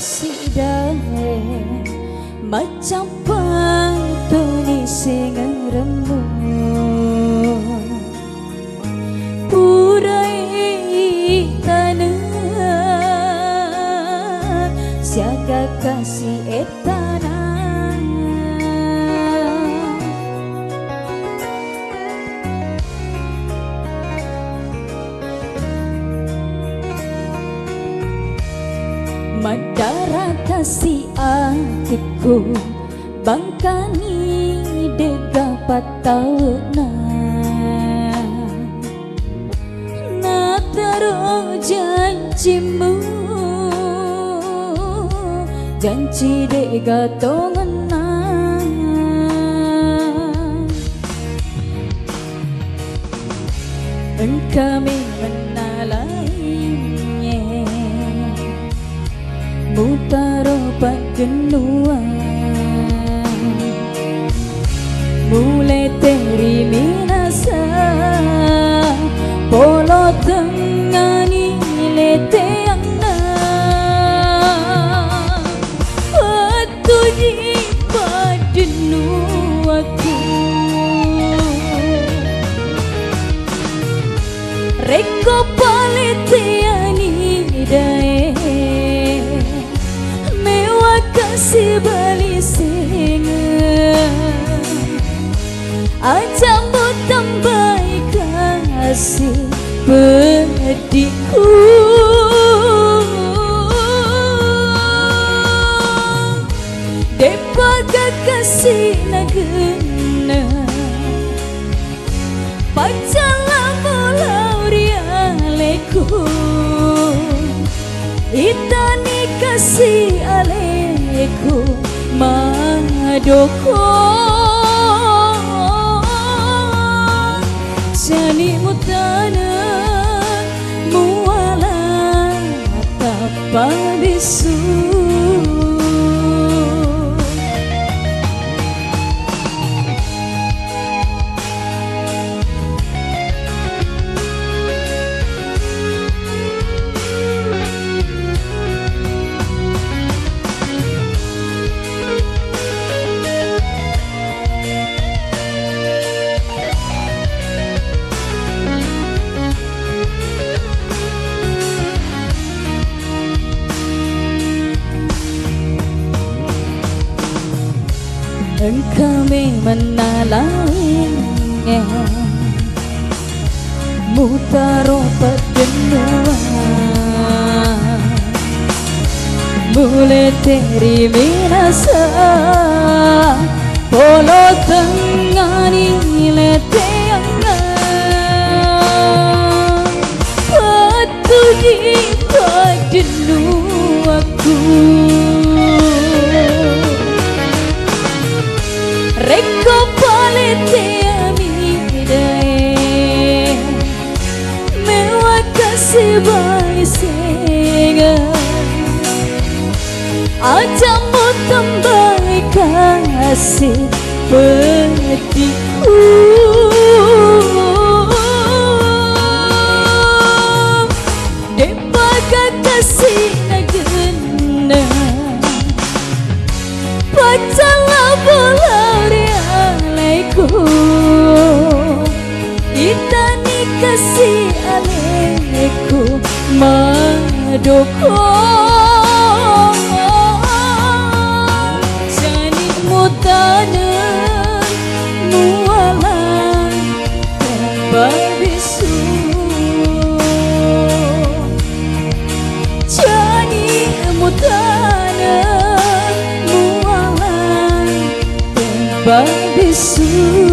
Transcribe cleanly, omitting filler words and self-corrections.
kasih dae macam pantuni sing rembug purai tanah siaga kasih etana Madara kasih hatiku bangkani dega patawna nataro janjimu janji dega tongena kami menalainya mutaro pagenua mulai teri minasa polo tengani lete yang na atu di padenuaku reko palete ani dae kasih bali singa ajamu tambah kasih pedihku depaga kasih nagena pacala mulau rialeku itani kasih aleku madoko jani mutana muala tapa bisu kami menalainya mutaro padenua mulai teri minasa polo tengani lete yang patu di padenuaku reko palete amidae mewa kasih bali singa ajamu tambah kasih pedihku depaga kasih nagena pacala bola itani kasih aleku madoko jani mutana muala babisu jani mutana muala babisu